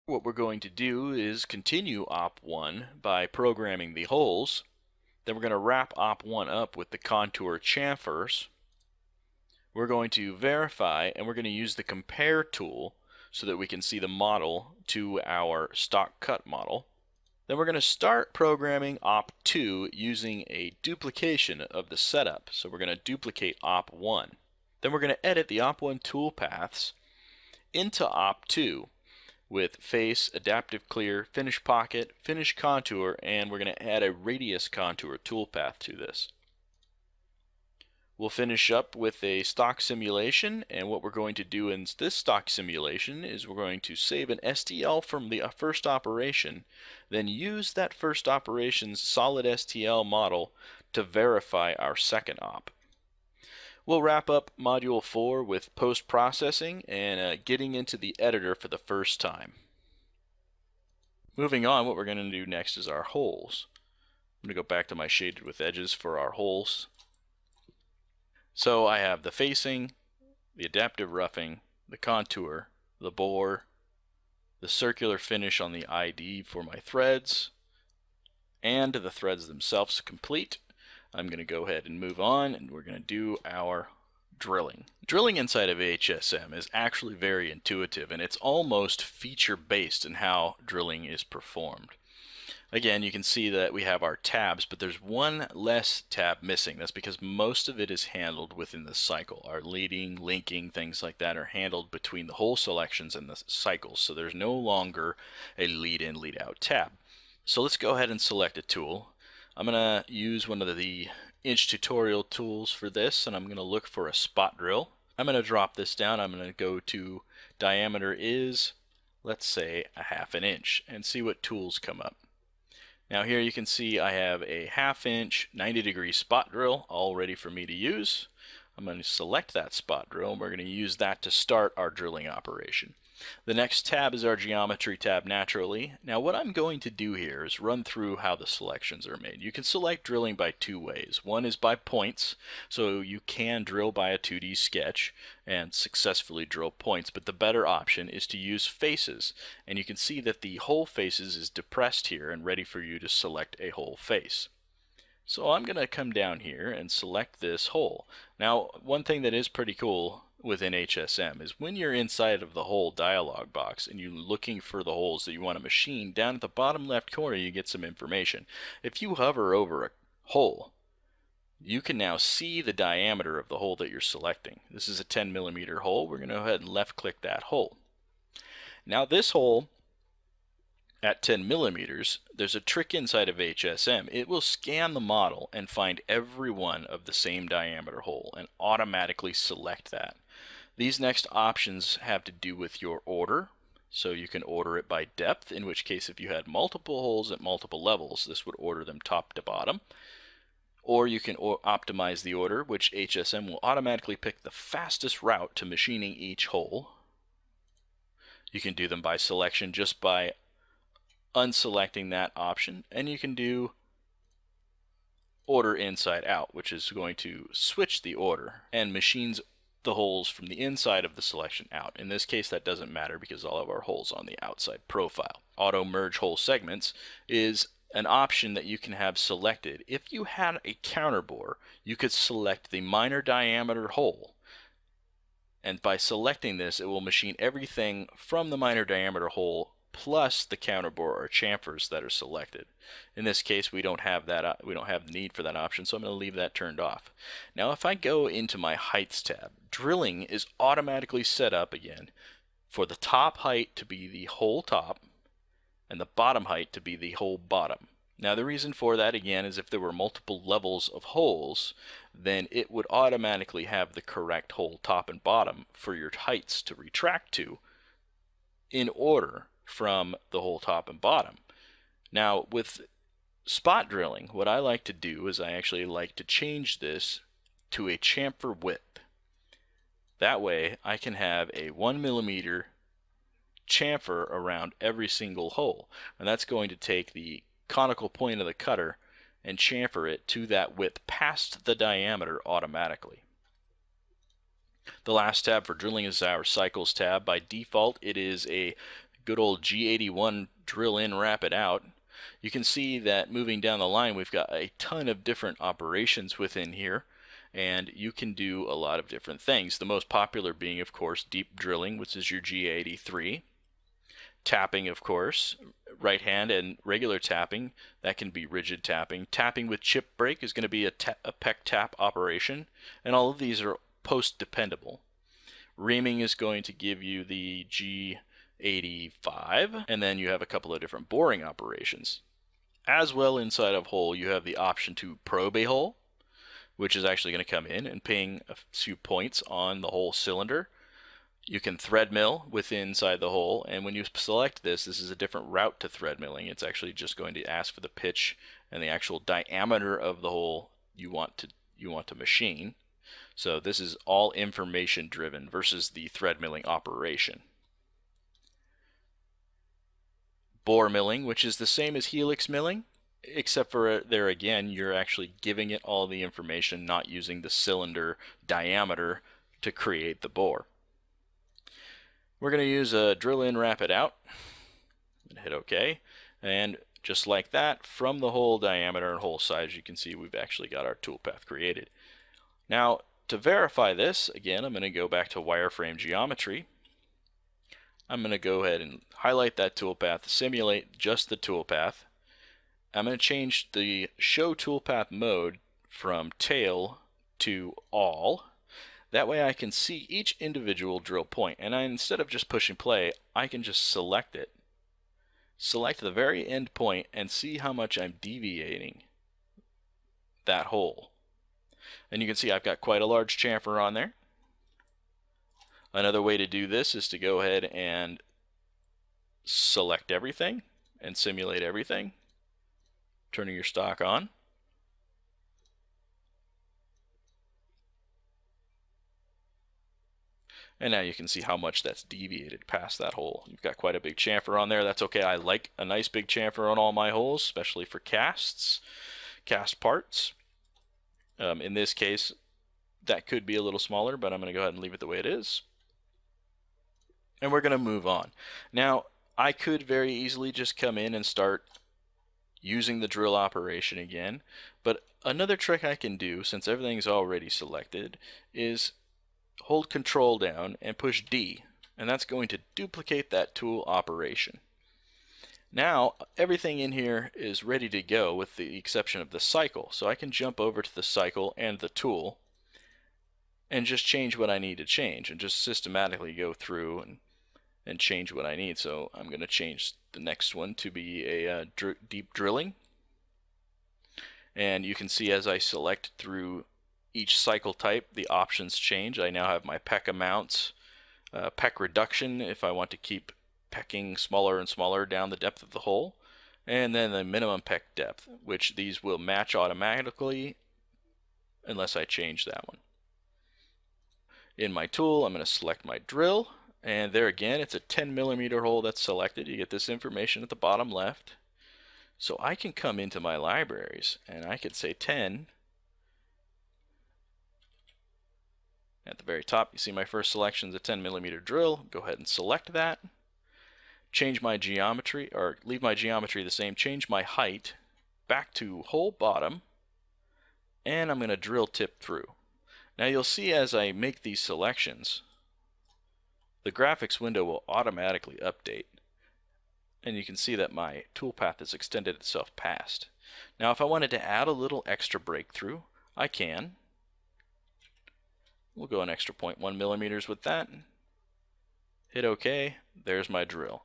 What we're going to do is continue OP1 by programming the holes. Then we're going to wrap OP1 up with the contour chamfers. We're going to verify, and we're going to use the compare tool so that we can see the model to our stock cut model. Then we're going to start programming OP2 using a duplication of the setup. So we're going to duplicate OP1. Then we're going to edit the OP1 toolpaths into OP2 with face, adaptive clear, finish pocket, finish contour, and we're going to add a radius contour toolpath to this. We'll finish up with a stock simulation, and what we're going to do in this stock simulation is we're going to save an STL from the first operation, then use that first operation's solid STL model to verify our second op. We'll wrap up Module 4 with post-processing and getting into the editor for the first time. Moving on, what we're going to do next is our holes. I'm going to go back to my shaded with edges for our holes. So I have the facing, the adaptive roughing, the contour, the bore, the circular finish on the ID for my threads, and the threads themselves complete. I'm going to go ahead and move on, and we're going to do our drilling. Drilling inside of HSM is actually very intuitive, and it's almost feature-based in how drilling is performed. Again, you can see that we have our tabs, but there's one less tab missing. That's because most of it is handled within the cycle. Our leading, linking, things like that are handled between the hole selections and the cycles, so there's no longer a lead-in, lead-out tab. So let's go ahead and select a tool. I'm going to use one of the inch tutorial tools for this, and I'm going to look for a spot drill. I'm going to drop this down. I'm going to go to diameter is, let's say, a 1/2 inch, and see what tools come up. Now here you can see I have a 1/2 inch 90-degree spot drill all ready for me to use. I'm going to select that spot drill, and we're going to use that to start our drilling operation. The next tab is our geometry tab naturally. Now what I'm going to do here is run through how the selections are made. You can select drilling by two ways. One is by points, so you can drill by a 2D sketch and successfully drill points, but the better option is to use faces. And you can see that the hole faces is depressed here and ready for you to select a hole face. So I'm going to come down here and select this hole. Now, one thing that is pretty cool within HSM is when you're inside of the hole dialog box and you're looking for the holes that you want to machine, down at the bottom left corner you get some information. If you hover over a hole, you can now see the diameter of the hole that you're selecting. This is a 10mm hole. We're going to go ahead and left click that hole. Now this hole at 10mm, there's a trick inside of HSM. It will scan the model and find every one of the same diameter hole and automatically select that. These next options have to do with your order. So you can order it by depth, in which case if you had multiple holes at multiple levels, this would order them top to bottom. Or you can optimize the order, which HSM will automatically pick the fastest route to machining each hole. You can do them by selection just by unselecting that option, and you can do order inside out, which is going to switch the order and machines the holes from the inside of the selection out. In this case that doesn't matter because all of our holes are on the outside profile. Auto merge hole segments is an option that you can have selected. If you had a counterbore, you could select the minor diameter hole, and by selecting this it will machine everything from the minor diameter hole plus the counterbore or chamfers that are selected. In this case we don't have that, we don't have the need for that option, so I'm going to leave that turned off. Now if I go into my heights tab, drilling is automatically set up again for the top height to be the whole top and the bottom height to be the whole bottom. Now the reason for that again is if there were multiple levels of holes, then it would automatically have the correct hole top and bottom for your heights to retract to in order from the whole top and bottom. Now with spot drilling, what I like to do is I actually like to change this to a chamfer width. That way I can have a 1mm chamfer around every single hole, and that's going to take the conical point of the cutter and chamfer it to that width past the diameter automatically. The last tab for drilling is our cycles tab. By default it is a good old G81 drill in, wrap it out, you can see that moving down the line we've got a ton of different operations within here, and you can do a lot of different things. The most popular being, of course, deep drilling, which is your G83. Tapping, of course, right hand and regular tapping, that can be rigid tapping. Tapping with chip break is going to be a peck tap operation, and all of these are post dependable. Reaming is going to give you the G85, and then you have a couple of different boring operations. As well, inside of hole, you have the option to probe a hole, which is actually going to come in and ping a few points on the whole cylinder. You can thread mill inside the hole, and when you select this is a different route to thread milling. It's actually just going to ask for the pitch and the actual diameter of the hole you want to machine. So this is all information driven versus the thread milling operation. Bore milling, which is the same as helix milling, except for there again you're actually giving it all the information, not using the cylinder diameter to create the bore. We're going to use a drill in, wrap it out, and hit OK. And just like that, from the hole diameter and hole size, you can see we've actually got our toolpath created. Now, to verify this, again, I'm going to go back to wireframe geometry. I'm going to go ahead and highlight that toolpath, simulate just the toolpath. I'm going to change the show toolpath mode from tail to all. That way I can see each individual drill point, and instead of just pushing play, I can just select it. Select the very end point and see how much I'm deviating that hole. And you can see I've got quite a large chamfer on there. Another way to do this is to go ahead and select everything and simulate everything, turning your stock on. And now you can see how much that's deviated past that hole. You've got quite a big chamfer on there. That's okay. I like a nice big chamfer on all my holes, especially for cast parts. In this case, that could be a little smaller, but I'm going to go ahead and leave it the way it is. And we're going to move on. Now, I could very easily just come in and start using the drill operation again, but another trick I can do, since everything's already selected, is hold Control down and push D, and that's going to duplicate that tool operation. Now everything in here is ready to go with the exception of the cycle, so I can jump over to the cycle and the tool and just change what I need to change and just systematically go through and change what I need. So I'm going to change the next one to be a deep drilling, and you can see as I select through each cycle type, the options change. I now have my peck amounts, peck reduction if I want to keep pecking smaller and smaller down the depth of the hole, and then the minimum peck depth, which these will match automatically unless I change that one. In my tool, I'm going to select my drill, and there again, it's a 10mm hole that's selected. You get this information at the bottom left. So I can come into my libraries, and I could say 10. At the very top, you see my first selection is a 10mm drill. Go ahead and select that. Change my geometry, or leave my geometry the same. Change my height back to hole bottom, and I'm going to drill tip through. Now you'll see as I make these selections, the graphics window will automatically update, and you can see that my toolpath has extended itself past. Now if I wanted to add a little extra breakthrough, I can. We'll go an extra 0.1 millimeters with that. Hit OK. There's my drill.